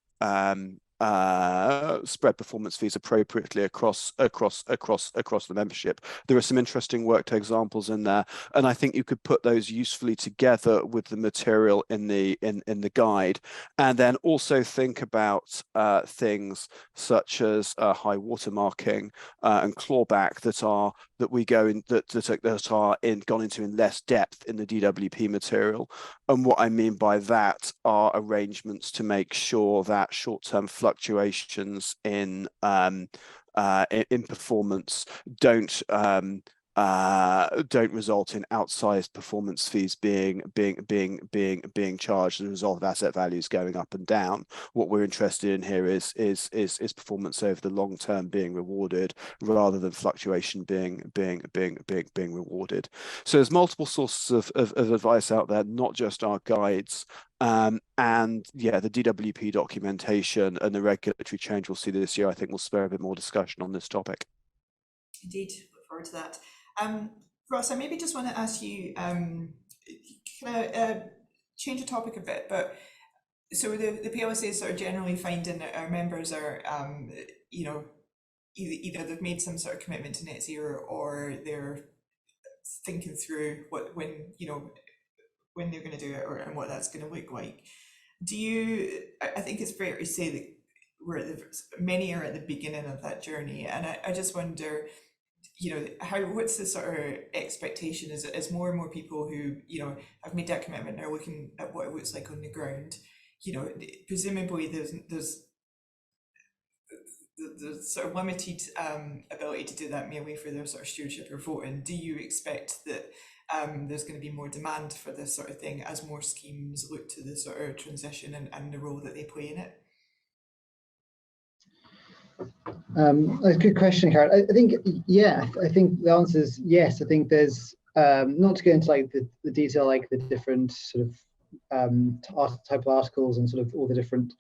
spread performance fees appropriately across the membership. There are some interesting worked examples in there, and I think you could put those usefully together with the material in the guide, and then also think about things such as high watermarking and clawback that are gone into in less depth in the DWP material. And what I mean by that are arrangements to make sure that short-term fluctuations in performance don't result in outsized performance fees being charged as a result of asset values going up and down. What we're interested in here is performance over the long term being rewarded rather than fluctuation being rewarded. So there's multiple sources of advice out there, not just our guides. And yeah, the DWP documentation and the regulatory change we'll see this year, I think, will spur a bit more discussion on this topic. Indeed, look forward to that. Ross, I maybe just want to ask you, can I change the topic a bit? But so the PLSA is sort of generally finding that our members are, you know, either they've made some sort of commitment to net zero, or they're thinking through when they're going to do it, and what that's going to look like. I think it's fair to say that many are at the beginning of that journey, and I just wonder, you know, what's the sort of expectation as more and more people who, you know, have made that commitment are looking at what it looks like on the ground. You know, presumably there's sort of limited ability to do that merely for their sort of stewardship or voting. Do you expect that there's going to be more demand for this sort of thing as more schemes look to the sort of transition and the role that they play in it? That's a good question, Karen. I think, yeah, I think the answer is yes. I think there's, not to go into like the detail, like the different sort of type of articles and sort of all the different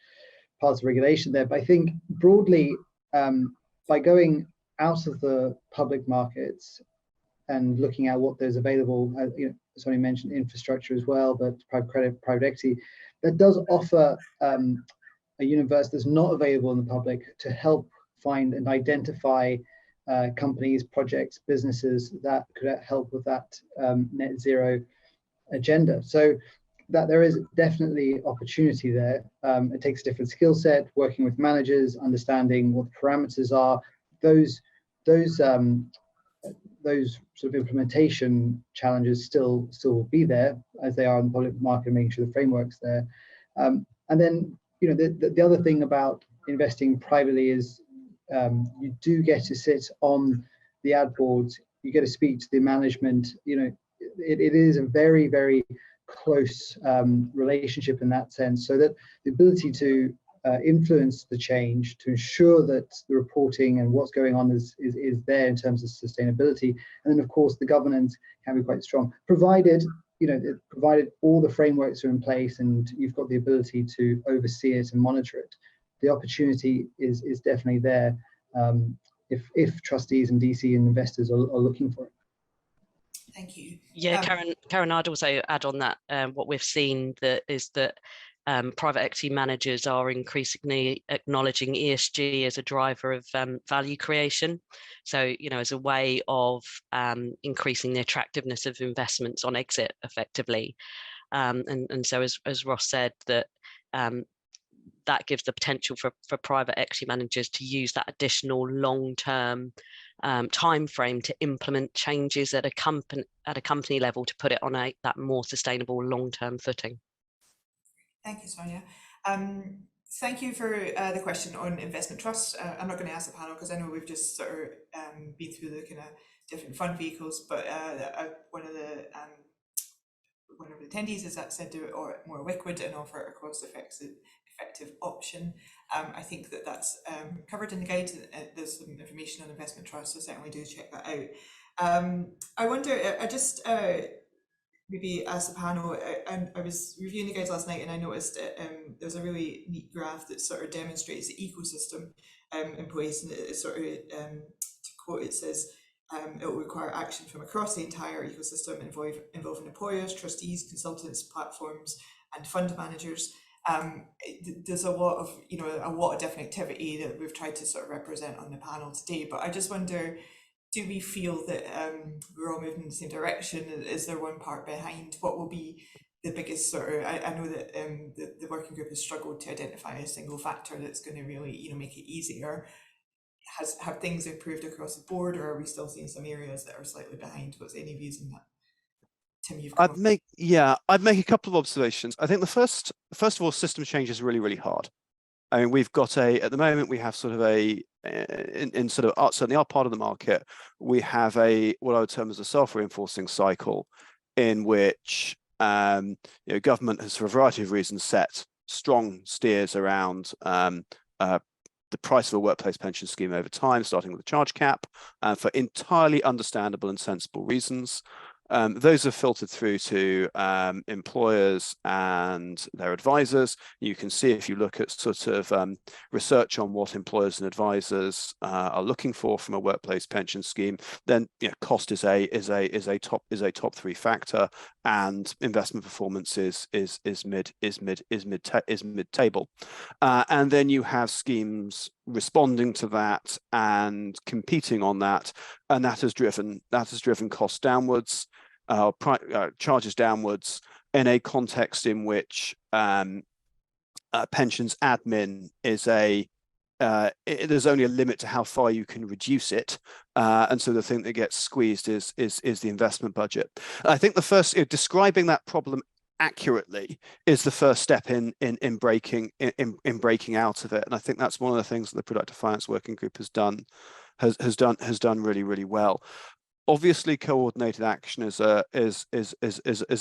parts of regulation there, but I think broadly, by going out of the public markets and looking at what there's available, you know, Sonia mentioned infrastructure as well, but private credit, private equity, that does offer a universe that's not available in the public to help find and identify companies, projects, businesses that could help with that net zero agenda. So that there is definitely opportunity there. It takes a different skill set, working with managers, understanding what the parameters are. Those sort of implementation challenges still will be there, as they are in the public market, making sure the framework's there. And then, you know, the other thing about investing privately is you do get to sit on the ad boards, you get to speak to the management. You know, it is a very, very close relationship in that sense, so that the ability to influence the change, to ensure that the reporting and what's going on is there in terms of sustainability. And then of course the governance can be quite strong, provided, you know, provided all the frameworks are in place and you've got the ability to oversee it and monitor it. The opportunity is definitely there if trustees and DC and investors are looking for it. Thank you. Yeah, Karen, I'd also add on that what we've seen is that private equity managers are increasingly acknowledging ESG as a driver of value creation. So, you know, as a way of increasing the attractiveness of investments on exit effectively. And so as Ross said, that that gives the potential for private equity managers to use that additional long-term time frame to implement changes at a company level to put it on that more sustainable long-term footing. Thank you, Sonia. Thank you for the question on investment trusts. I'm not going to ask the panel because I know we've just sort of been through the kind of different fund vehicles, but one of the attendees has said do it or more liquid and offer a cost-effective option. I think that's covered in the guide. There's some information on investment trusts, so certainly do check that out. I wonder, I just maybe ask the panel, I was reviewing the guides last night and I noticed there's a really neat graph that sort of demonstrates the ecosystem in place, and it sort of, to quote, it says, it will require action from across the entire ecosystem involving employers, trustees, consultants, platforms and fund managers. There's a lot of, a lot of different activity that we've tried to sort of represent on the panel today, but I just wonder, do we feel that we're all moving in the same direction? Is there one part behind? What will be the biggest sort of, I know that the working group has struggled to identify a single factor that's going to really, make it easier. Have things improved across the board, or are we still seeing some areas that are slightly behind? What's any views on that? Tim, you've come I'd make a couple of observations. I think the first of all, system change is really, really hard. I mean, we've got at the moment, we have sort of in sort of certainly our part of the market, we have what I would term as a self-reinforcing cycle in which, government has, for a variety of reasons, set strong steers around the price of a workplace pension scheme over time, starting with a charge cap, for entirely understandable and sensible reasons. Those are filtered through to employers and their advisors. You can see, if you look at sort of research on what employers and advisors are looking for from a workplace pension scheme, then cost is a top three factor, and investment performance is mid table, and then you have schemes responding to that and competing on that, and that has driven costs downwards, charges downwards, in a context in which pensions admin is there's only a limit to how far you can reduce it, and so the thing that gets squeezed is the investment budget. I think the first, describing that problem accurately is the first step in breaking out of it, and I think that's one of the things that the Productive Finance Working Group has done really, really well. Obviously, coordinated action is a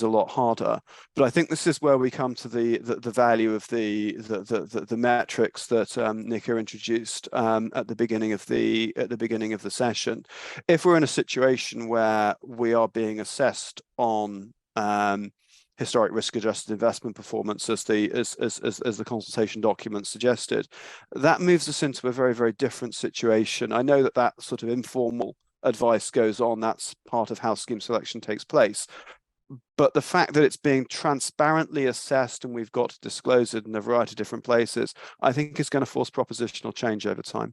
lot harder, but I think this is where we come to the value of the metrics that Nika introduced at the beginning of the session. If we're in a situation where we are being assessed on historic risk-adjusted investment performance, as the consultation document suggested, that moves us into a very, very different situation. I know that sort of informal advice goes on, that's part of how scheme selection takes place, but the fact that it's being transparently assessed and we've got to disclose it in a variety of different places, I think is going to force propositional change over time.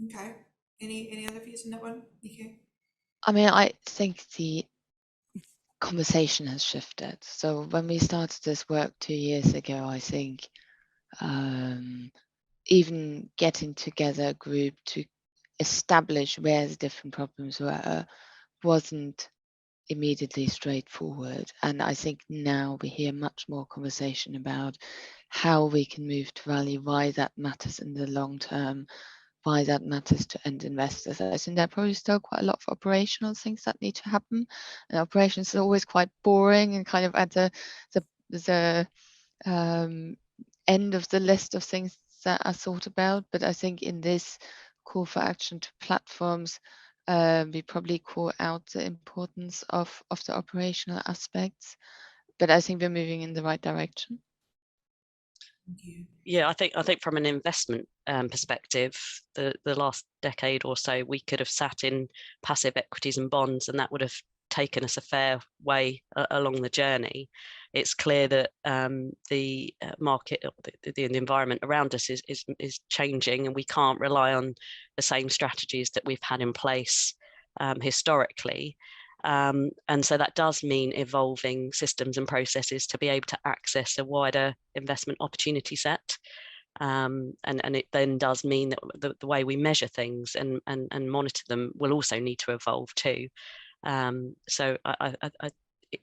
Okay, any other views on that one, Nika? I mean, I think the conversation has shifted. So when we started this work 2 years ago, I think even getting together a group to establish where the different problems were wasn't immediately straightforward. And I think now we hear much more conversation about how we can move to value, why that matters in the long term, why that matters to end investors. I think there are probably still quite a lot of operational things that need to happen, and operations are always quite boring and kind of at the end of the list of things that are thought about. But I think in this call for action to platforms, we probably call out the importance of the operational aspects, but I think we're moving in the right direction. Yeah, I think from an investment perspective, the last decade or so, we could have sat in passive equities and bonds, and that would have taken us a fair way along the journey. It's clear that the market, the environment around us is changing, and we can't rely on the same strategies that we've had in place historically. And so that does mean evolving systems and processes to be able to access a wider investment opportunity set. And it then does mean that the way we measure things and monitor them will also need to evolve too. So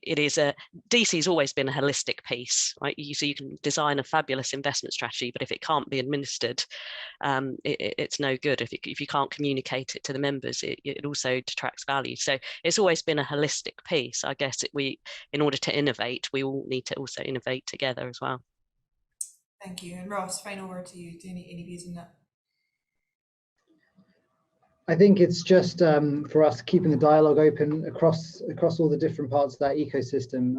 it is DC's always been a holistic piece, right? So you can design a fabulous investment strategy, but if it can't be administered, it's no good. If you can't communicate it to the members, it also detracts value. So it's always been a holistic piece. I guess in order to innovate, we all need to also innovate together as well. Thank you. And Ross, final word to you. Do any views on that? I think it's just for us keeping the dialogue open across all the different parts of that ecosystem.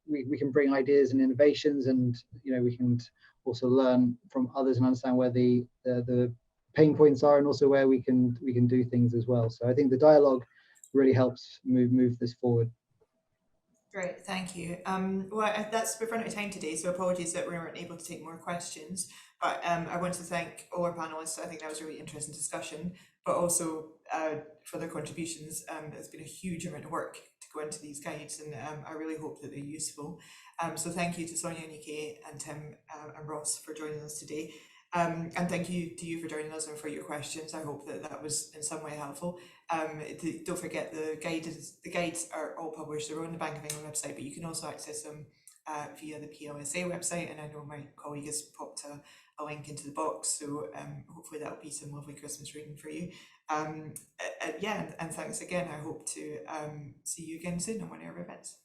We can bring ideas and innovations, and we can also learn from others and understand where the pain points are, and also where we can do things as well. So I think the dialogue really helps move this forward. Great, thank you. We've run out of time today, so apologies that we weren't able to take more questions. But I want to thank all our panelists. I think that was a really interesting discussion, but also for their contributions. It's been a huge amount of work to go into these guides, and I really hope that they're useful. So thank you to Sonia and Nike and Tim and Ross for joining us today. And thank you to you for joining us and for your questions. I hope that that was in some way helpful. Don't forget the guides are all published. They're on the Bank of England website, but you can also access them via the PLSA website. And I know my colleague has popped a link into the box, so hopefully that'll be some lovely Christmas reading for you. And thanks again. I hope to see you again soon on one of our events.